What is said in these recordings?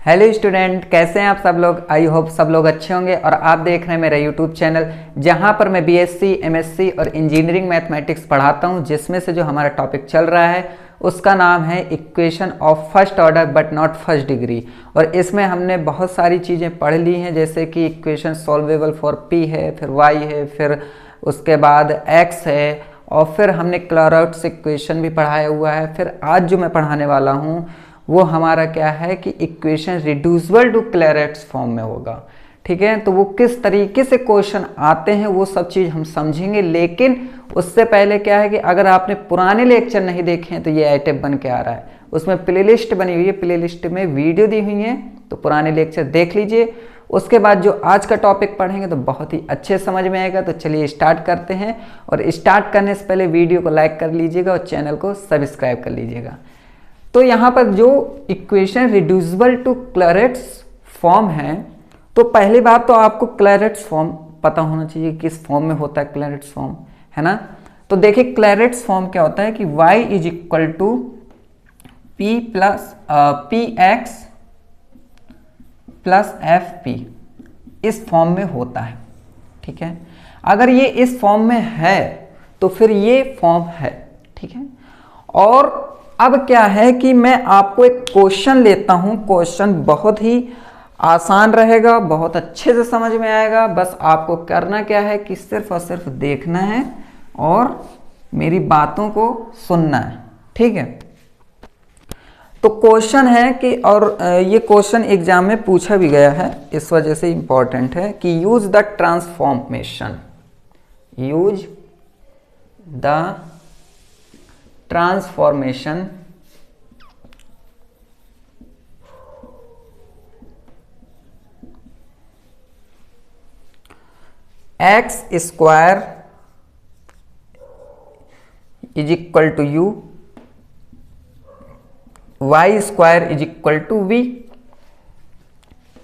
Hello student, कैसे हैं आप सब लोग। आई होप सब लोग अच्छे होंगे और आप देख रहे हैं मेरा यूट्यूब चैनल जहां पर मैं बीएससी, एमएससी और इंजीनियरिंग मैथमेटिक्स पढ़ाता हूं, जिसमें से जो हमारा टॉपिक चल रहा है उसका नाम है equation of first order but not first degree. और इसमें हमने बहुत सारी चीज़ें पढ़ ली हैं, जैसे कि इक्वेशन सॉल्वेबल फॉर पी है, फिर वाई है, फिर उसके बाद एक्स है, और फिर हमने क्लॉरॉट्स इक्वेशन भी पढ़ाया हुआ है। फिर आज जो मैं पढ़ाने वाला हूँ वो हमारा क्या है कि इक्वेशन रिड्यूसिबल टू क्लॉरॉट्स फॉर्म में होगा। ठीक है, तो वो किस तरीके से क्वेश्चन आते हैं वो सब चीज़ हम समझेंगे। लेकिन उससे पहले क्या है कि अगर आपने पुराने लेक्चर नहीं देखे हैं तो ये आइटम बन के आ रहा है, उसमें प्लेलिस्ट बनी हुई है, प्लेलिस्ट में वीडियो दी हुई है, तो पुराने लेक्चर देख लीजिए। उसके बाद जो आज का टॉपिक पढ़ेंगे तो बहुत ही अच्छे समझ में आएगा। तो चलिए स्टार्ट करते हैं, और स्टार्ट करने से पहले वीडियो को लाइक कर लीजिएगा और चैनल को सब्सक्राइब कर लीजिएगा। तो यहाँ पर जो इक्वेशन रिड्यूसिबल टू क्लॉरॉट्स फॉर्म है, तो पहली बात तो आपको क्लॉरॉट्स फॉर्म पता होना चाहिए किस फॉर्म में होता है क्लॉरॉट्स फॉर्म, है ना। तो देखिए क्लॉरॉट्स फॉर्म क्या होता है कि y is equal to p plus p x plus f p, इस फॉर्म में होता है। ठीक है, अगर ये इस फॉर्म में है तो फिर ये फॉर्म है। ठीक है, और अब क्या है कि मैं आपको एक क्वेश्चन लेता हूं, क्वेश्चन बहुत ही आसान रहेगा, बहुत अच्छे से समझ में आएगा। बस आपको करना क्या है कि सिर्फ और सिर्फ देखना है और मेरी बातों को सुनना है। ठीक है, तो क्वेश्चन है कि, और ये क्वेश्चन एग्जाम में पूछा भी गया है, इस वजह से इंपॉर्टेंट है कि use the transformation, use the transformation x square is equal to u, y square is equal to v.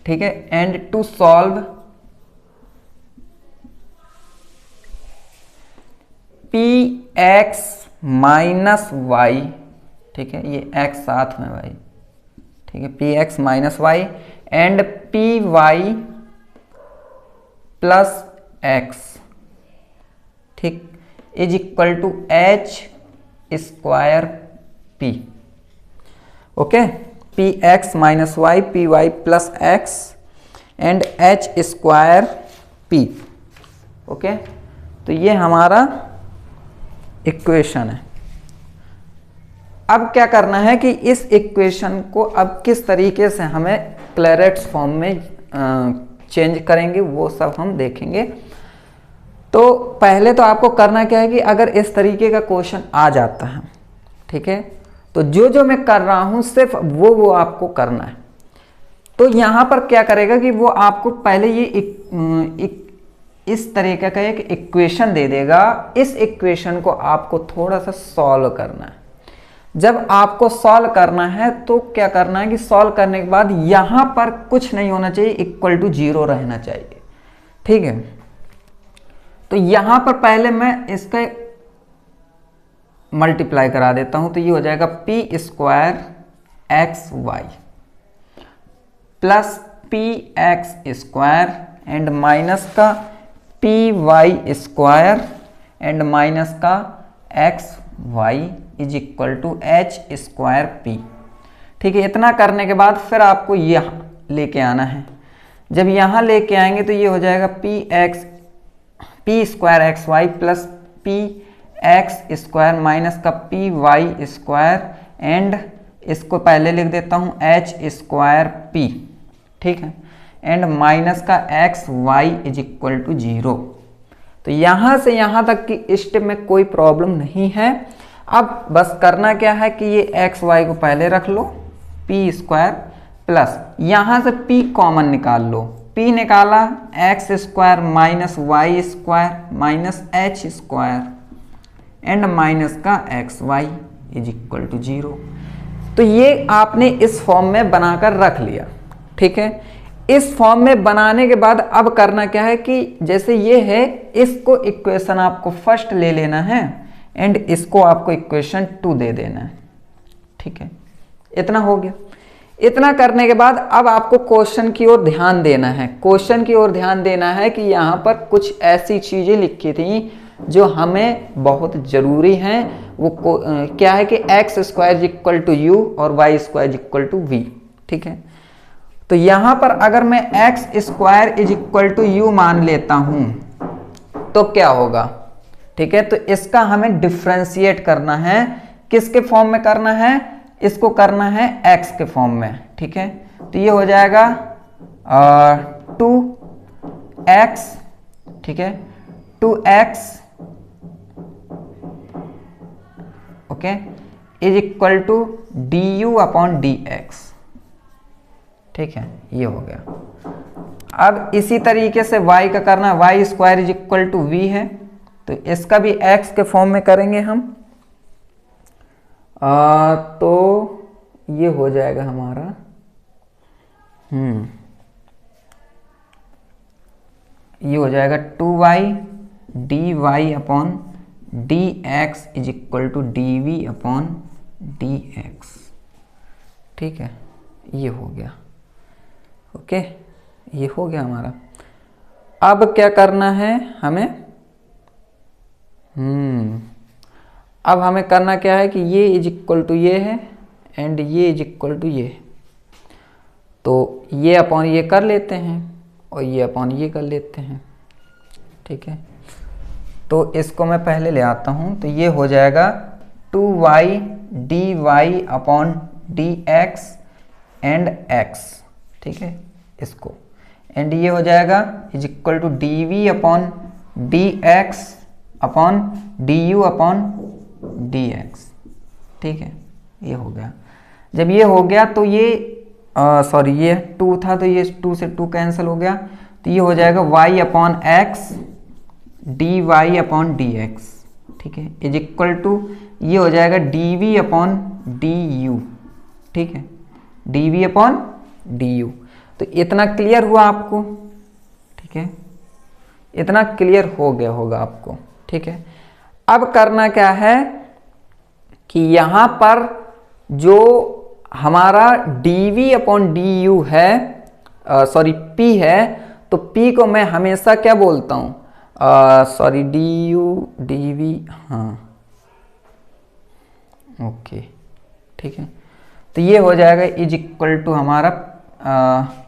ठीक है, and to solve p x minus y. ठीक है, ये x साथ में y, ठीक है, p x minus y and p y plus x, ठीक, is equal to h square p. Okay, p x minus y, p y plus x and h square p. Okay, तो ये हमारा equation है। अब क्या करना है कि इस इक्वेशन को अब किस तरीके से हमें क्लॉरॉट्स फॉर्म में चेंज करेंगे वो सब हम देखेंगे। तो पहले तो आपको करना क्या है कि अगर इस तरीके का क्वेश्चन आ जाता है, ठीक है, तो जो मैं कर रहा हूं सिर्फ वो आपको करना है। तो यहां पर क्या करेगा कि वो आपको पहले ये इस तरीके का एक इक्वेशन दे देगा। इस इक्वेशन को आपको थोड़ा सा सॉल्व करना है। जब आपको सॉल्व करना है तो क्या करना है कि सॉल्व करने के बाद यहां पर कुछ नहीं होना चाहिए, इक्वल टू 0 रहना चाहिए। ठीक है, तो यहां पर पहले मैं इसका मल्टीप्लाई करा देता हूं, तो ये हो जाएगा p square x y plus p x square and minus का p y square and minus का x y is equal to h square p. ठीक है, इतना करने के बाद फिर आपको यहाँ लेके आना है। जब यहाँ लेके आएंगे तो ये हो जाएगा p square x y plus p x square minus का पी वाई स्क्वायर एंड इसको पहले लिख देता हूँ एच स्क्वायर पी। ठीक है, एंड माइनस का x y is equal to 0। तो यहाँ से यहाँ तक की स्टेप में कोई प्रॉब्लम नहीं है। अब बस करना क्या है कि ये एक्स वाई को पहले रख लो, पी स्क्वायर प्लस यहाँ से पी कॉमन निकाल लो, पी निकाला, x square minus y square minus h square and minus का x y is equal to 0। तो ये आपने इस फॉर्म में बनाकर रख लिया। ठीक है, इस फॉर्म में बनाने के बाद अब करना क्या है कि जैसे ये है, इसको इक्वेशन आपको फर्स्ट ले लेना है एंड इसको आपको इक्वेशन 2 दे देना है। ठीक है, इतना हो गया। इतना करने के बाद अब आपको क्वेश्चन की ओर ध्यान देना है। क्वेश्चन की ओर ध्यान देना है कि यहाँ पर कुछ ऐसी चीज़ें लिखी थी जो हमें बहुत ज़रूरी हैं। वो क्या है कि x square equal to u और y square equal to v. ठीक है, तो यहाँ पर अगर मैं x square is equal to u मान लेता हूँ तो क्या होगा। ठीक है, तो इसका हमें डिफ्रेंशिएट करना है। किसके फॉर्म में करना है, इसको करना है x के फॉर्म में। ठीक है, तो ये हो जाएगा 2x, ठीक है, 2x okay is equal to d u upon d x. ठीक है, ये हो गया। अब इसी तरीके से y का करना, y square is equal to v है, तो इसका भी x के फॉर्म में करेंगे हम। तो ये हो जाएगा हमारा ये हो जाएगा 2y d y upon d x is equal to d v upon d x. ठीक है, ये हो गया। ओके, ये हो गया हमारा। अब क्या करना है हमें, अब हमें करना क्या है कि ये इज इक्वल टू ये है एंड ये इज इक्वल टू ये, तो ये अपॉन ये कर लेते हैं और ये अपॉन ये कर लेते हैं। ठीक है, तो इसको मैं पहले ले आता हूँ, तो ये हो जाएगा 2y d y upon d x and x। ठीक है, इसको एंड ये हो जाएगा is equal to d v upon d x upon d u upon d x. ठीक है, ये हो गया। जब ये हो गया तो ये सॉरी ये 2 था तो ये 2 से 2 कैंसिल हो गया, तो ये हो जाएगा y upon x d y upon d x. ठीक है, इज इक्वल टू ये हो जाएगा d v upon d u. ठीक है, d v upon d u. तो इतना क्लियर हुआ आपको। ठीक है, इतना क्लियर हो गया होगा आपको। ठीक है, अब करना क्या है कि यहाँ पर जो हमारा dv अपॉन डी यू है, सॉरी p है, तो p को मैं हमेशा क्या बोलता हूँ, sorry d u d v, हाँ ओके। ठीक है, तो ये हो जाएगा इज इक्वल टू हमारा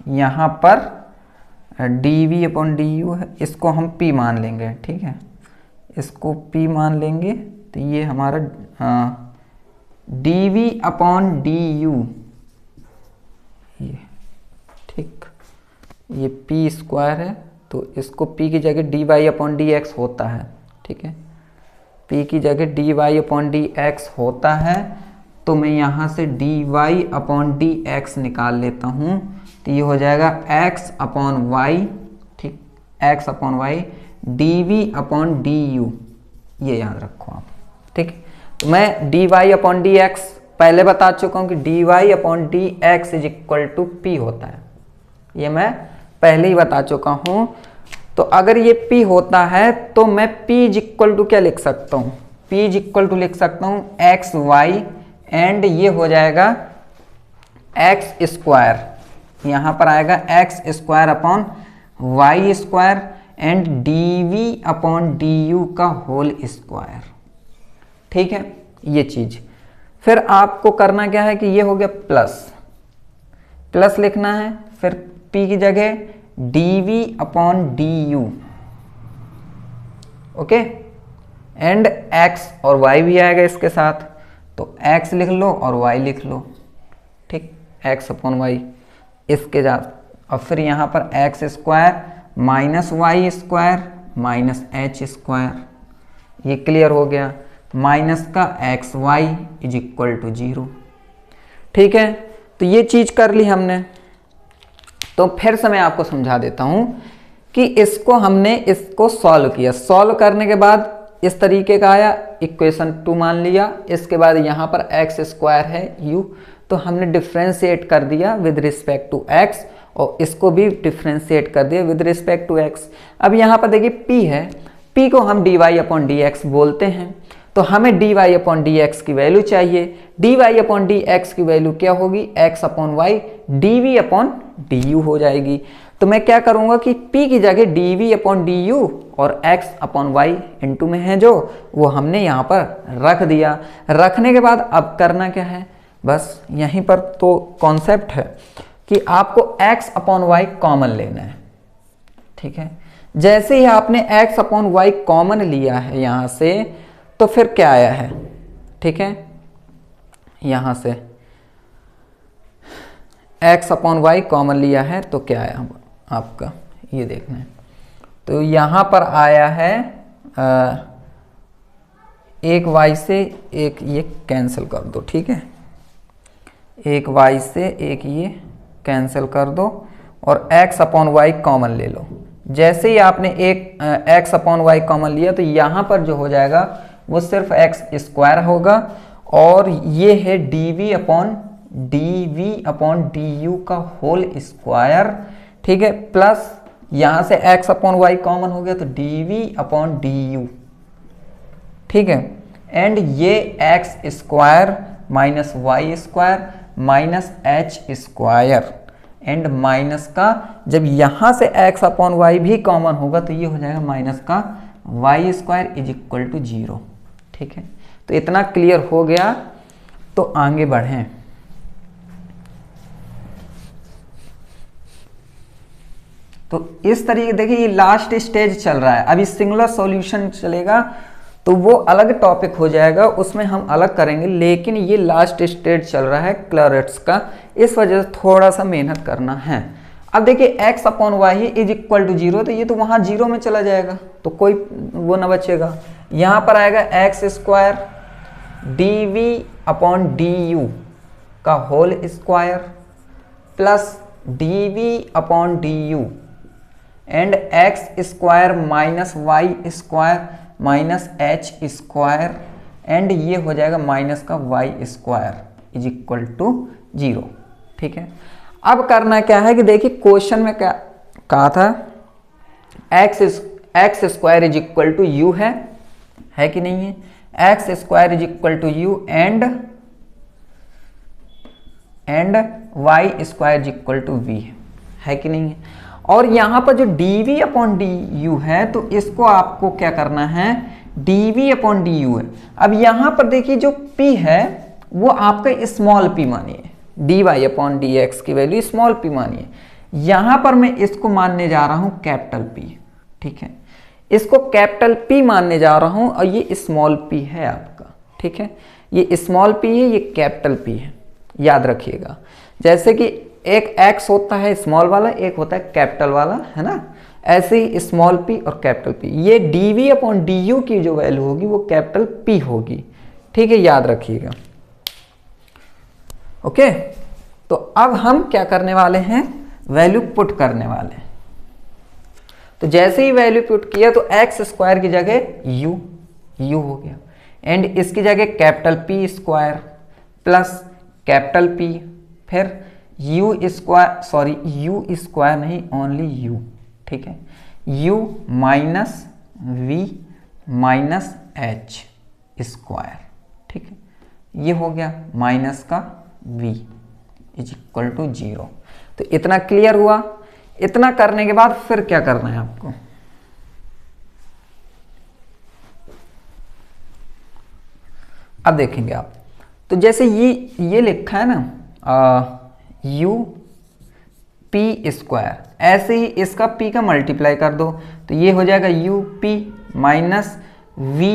यहाँ पर d v upon d u है, इसको हम p मान लेंगे। ठीक है, इसको p मान लेंगे, तो ये हमारा d v upon d u, ये ठीक, ये p स्क्वायर है, तो इसको p की जगह d y upon d x होता है। ठीक है, p की जगह d y upon d x होता है, तो मैं यहाँ से d y upon d x निकाल लेता हूँ, तो ये हो जाएगा x अपॉन वाई। ठीक, x upon y d v upon d u, ये याद रखो आप। ठीक, तो मैं d y upon d x पहले बता चुका हूँ कि d y upon d x is equal to p होता है, ये मैं पहले ही बता चुका हूँ। तो अगर ये p होता है तो मैं p इज इक्वल टू क्या लिख सकता हूँ, p इज इक्वल टू लिख सकता हूँ एक्स वाई एंड ये हो जाएगा एक्स स्क्वायर, यहाँ पर आएगा x square upon y square and d v upon d u का होल स्क्वायर। ठीक है, ये चीज। फिर आपको करना क्या है कि ये हो गया प्लस, प्लस लिखना है, फिर p की जगह d v upon d u, okay, and x और y भी आएगा इसके साथ, तो x लिख लो और y लिख लो। ठीक, x अपॉन y इसके साथ, और फिर यहाँ पर x square minus y square minus h square, ये क्लियर हो गया। माइनस का x y is equal to 0। ठीक है, तो ये चीज कर ली हमने। तो फिर से मैं आपको समझा देता हूं कि इसको हमने इसको सॉल्व किया, सॉल्व करने के बाद इस तरीके का आया, इक्वेशन 2 मान लिया, इसके बाद यहाँ पर एक्स स्क्वायर है u, तो हमने डिफ्रेंशिएट कर दिया विद रिस्पेक्ट टू x और इसको भी डिफ्रेंशिएट कर दिया विद रिस्पेक्ट टू x। अब यहाँ पर देखिए p है, p को हम dy अपॉन डी एक्स बोलते हैं, तो हमें dy अपॉन डी एक्स की वैल्यू चाहिए। dy अपॉन डी एक्स की वैल्यू क्या होगी, x upon y dv upon du हो जाएगी। तो मैं क्या करूंगा कि p की जगह dv अपॉन du और x अपॉन वाई इंटू में है जो, वो हमने यहाँ पर रख दिया। रखने के बाद अब करना क्या है, बस यहीं पर तो कॉन्सेप्ट है कि आपको x अपॉन वाई कॉमन लेना है। ठीक है, जैसे ही आपने x अपॉन वाई कॉमन लिया है यहाँ से, तो फिर क्या आया है, ठीक है, यहाँ से x अपॉन वाई कॉमन लिया है तो क्या आया आपका, ये देखना है। तो यहाँ पर आया है एक y से एक ये कैंसिल कर दो, ठीक है, एक y से एक ये कैंसिल कर दो और x अपॉन वाई कॉमन ले लो। जैसे ही आपने एक x अपॉन वाई कॉमन लिया तो यहाँ पर जो हो जाएगा वो सिर्फ x स्क्वायर होगा और ये है dv अपॉन du का होल स्क्वायर। ठीक है, प्लस यहाँ से x अपॉन वाई कॉमन हो गया तो dv अपॉन du। ठीक है, एंड ये x square minus y square minus h square and minus का, जब यहाँ से x अपॉन वाई भी कॉमन होगा तो ये हो जाएगा माइनस का y square is equal to 0। ठीक है, तो इतना क्लियर हो गया, तो आगे बढ़ें। तो इस तरीके देखिए ये लास्ट स्टेज चल रहा है, अभी सिंगुलर सॉल्यूशन चलेगा तो वो अलग टॉपिक हो जाएगा, उसमें हम अलग करेंगे, लेकिन ये लास्ट स्टेज चल रहा है क्लरेट्स का, इस वजह से थोड़ा सा मेहनत करना है। अब देखिए x upon y is equal to 0, तो ये तो वहाँ 0 में चला जाएगा तो कोई वो ना बचेगा। यहाँ पर आएगा x square dv upon du का whole square plus dv upon du and x square minus y square minus h square and ये हो जाएगा माइनस का y square is equal to 0। ठीक है, अब करना क्या है कि देखिए क्वेश्चन में क्या कहा था, x square is equal to u है कि नहीं है, x square is equal to u and y square is equal to v है कि नहीं है। और यहाँ पर जो dv अपॉन du है तो इसको आपको क्या करना है, dv अपॉन du है। अब यहाँ पर देखिए जो p है वो आपका स्मॉल p मानिए, dy अपॉन dx की वैल्यू स्मॉल p मानिए। यहाँ पर मैं इसको मानने जा रहा हूँ कैपिटल P। ठीक है, इसको कैपिटल P मानने जा रहा हूँ और ये स्मॉल p है आपका। ठीक है, ये स्मॉल p है, ये कैपिटल P है, याद रखिएगा। जैसे कि एक x होता है स्मॉल वाला, एक होता है कैपिटल वाला, है ना, ऐसे ही स्मॉल p और कैपिटल P। ये dv अपॉन du की जो वैल्यू होगी वो कैपिटल P होगी। ठीक है, याद रखिएगा। ओके, तो अब हम क्या करने वाले हैं, वैल्यू पुट करने वाले हैं। तो जैसे ही वैल्यू पुट किया तो x स्क्वायर की जगह u हो गया एंड इसकी जगह capital P square plus capital P, फिर u स्क्वायर नहीं, ओनली u। ठीक है, u minus v minus h square. ठीक है, ये हो गया माइनस का v इज इक्वल टू 0। तो इतना क्लियर हुआ। इतना करने के बाद फिर क्या करना है आपको, अब देखेंगे आप। तो जैसे ये लिखा है ना u p स्क्वायर, ऐसे ही इसका p का मल्टीप्लाई कर दो तो ये हो जाएगा u p minus v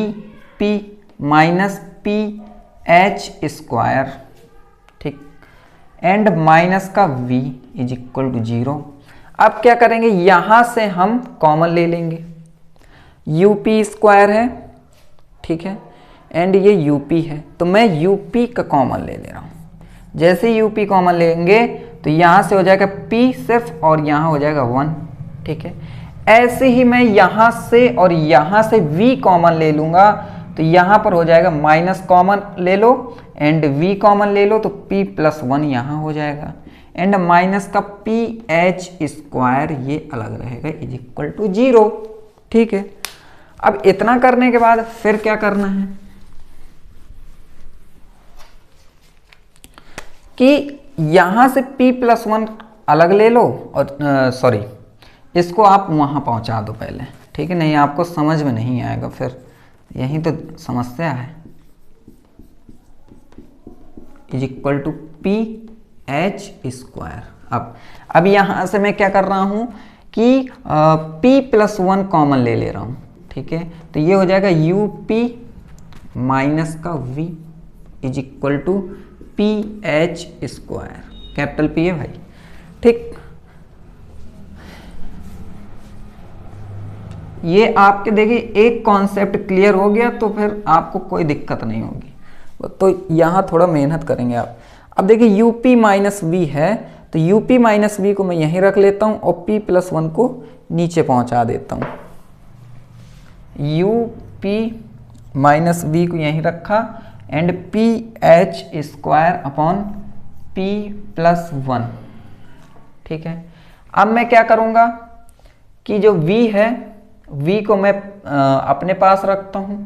p minus p h square. ठीक, एंड माइनस का v इज इक्वल टू 0। अब क्या करेंगे, यहां से हम कॉमन ले लेंगे, u p स्क्वायर है, ठीक है, एंड ये u p है, तो मैं u p का कॉमन ले रहा हूं। जैसे u p कॉमन लेंगे तो यहाँ से हो जाएगा p सिर्फ और यहाँ हो जाएगा 1। ठीक है, ऐसे ही मैं यहाँ से और यहाँ से v कॉमन ले लूँगा तो यहाँ पर हो जाएगा माइनस कॉमन ले लो एंड v कॉमन ले लो तो p प्लस 1 यहाँ हो जाएगा एंड माइनस का p h स्क्वायर ये अलग रहेगा इज इक्वल टू 0। ठीक है, अब इतना करने के बाद फिर क्या करना है, कि यहाँ से p+1 अलग ले लो और सॉरी इसको आप वहाँ पहुँचा दो पहले, ठीक है, नहीं आपको समझ में नहीं आएगा, फिर यही तो समस्या है। Is equal to ph²। अब यहाँ से मैं क्या कर रहा हूँ कि p+1 कॉमन ले रहा हूँ, ठीक है, तो ये हो जाएगा UP माइनस का V is equal to ph², capital P है भाई, ठीक। ये आपके देखिए एक कॉन्सेप्ट क्लियर हो गया तो फिर आपको कोई दिक्कत नहीं होगी, तो यहाँ थोड़ा मेहनत करेंगे आप। अब देखिए UP माइनस V है, तो UP माइनस V को मैं यहीं रख लेता हूँ और p+1 को नीचे पहुँचा देता हूँ। UP माइनस V को यहीं रखा एंड ph² अपॉन p+1, ठीक है। अब मैं क्या करूँगा कि जो V है V को मैं अपने पास रखता हूँ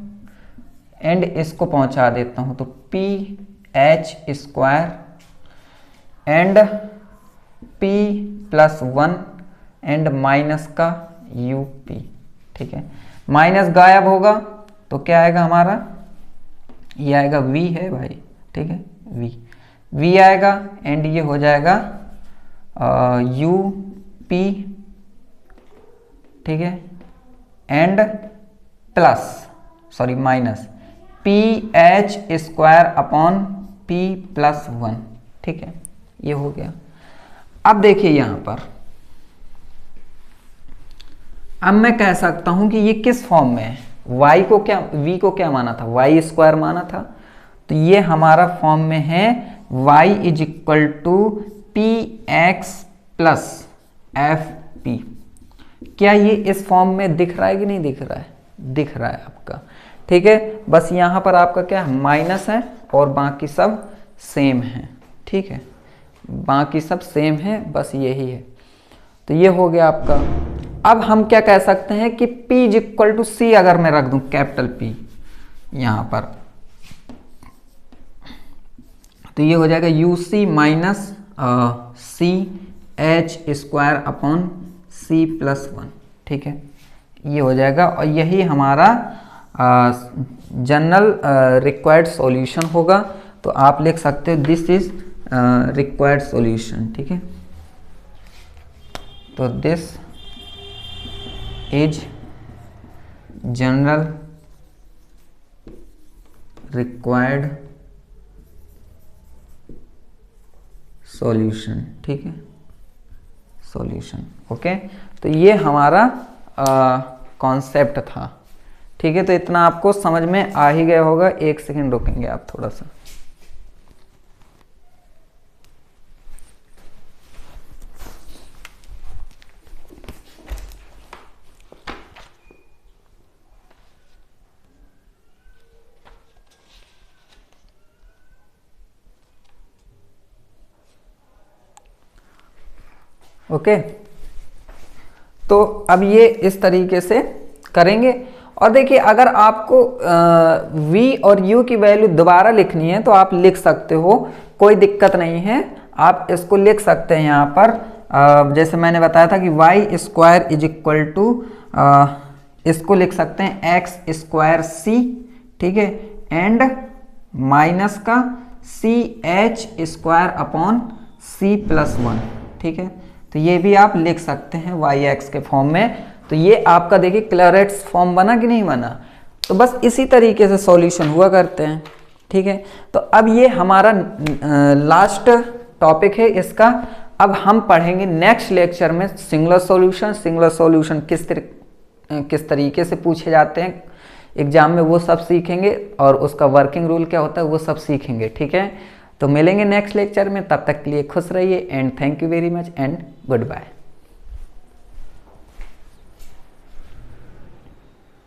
एंड इसको पहुँचा देता हूँ, तो ph² and p+1 and minus का UP, ठीक है। माइनस गायब होगा तो क्या आएगा हमारा, ये आएगा V है भाई, ठीक है, V आएगा एंड ये हो जाएगा UP, ठीक है, and minus ph² upon p+1, ठीक है, ये हो गया। अब देखिए यहाँ पर अब मैं कह सकता हूं कि ये किस फॉर्म में है, y को क्या v को क्या माना था, y² माना था, तो ये हमारा फॉर्म में है y is equal to px plus fp। क्या ये इस फॉर्म में दिख रहा है कि नहीं दिख रहा है, दिख रहा है आपका, ठीक है। बस यहाँ पर आपका क्या है, माइनस है और बाकी सब सेम है, ठीक है, बाकी सब सेम है, बस यही है, तो ये हो गया आपका। अब हम क्या कह सकते हैं कि P is equal to C अगर मैं रख दूं कैपिटल P यहाँ पर, तो ये हो जाएगा UC minus CH² upon C+1, ठीक है, ये हो जाएगा और यही हमारा जनरल रिक्वायर्ड सॉल्यूशन होगा। तो आप लिख सकते हो दिस इज रिक्वायर्ड सॉल्यूशन, ठीक है, तो this is general required solution, ठीक है, सॉल्यूशन, ओके। तो ये हमारा कॉन्सेप्ट था, ठीक है, तो इतना आपको समझ में आ ही गया होगा। एक सेकंड रुकेंगे आप थोड़ा सा। ओके, तो अब ये इस तरीके से करेंगे। और देखिए अगर आपको v और u की वैल्यू दोबारा लिखनी है तो आप लिख सकते हो, कोई दिक्कत नहीं है, आप इसको लिख सकते हैं यहाँ पर। जैसे मैंने बताया था कि y² इज इक्वल टू, इसको लिख सकते हैं x²c, ठीक है, एंड माइनस का ch² अपॉन c+1, ठीक है, तो ये भी आप लिख सकते हैं yx के फॉर्म में। तो ये आपका देखिए क्लैरेट्स फॉर्म बना कि नहीं बना, तो बस इसी तरीके से सॉल्यूशन हुआ करते हैं, ठीक है। तो अब ये हमारा लास्ट टॉपिक है इसका। अब हम पढ़ेंगे नेक्स्ट लेक्चर में सिंगुलर सॉल्यूशन किस तरीके से पूछे जाते हैं एग्जाम में, वो सब सीखेंगे, और उसका वर्किंग रूल क्या होता है वो सब सीखेंगे, ठीक है। तो मिलेंगे नेक्स्ट लेक्चर में, तब तक के लिए खुश रहिए and thank you very much and good bye.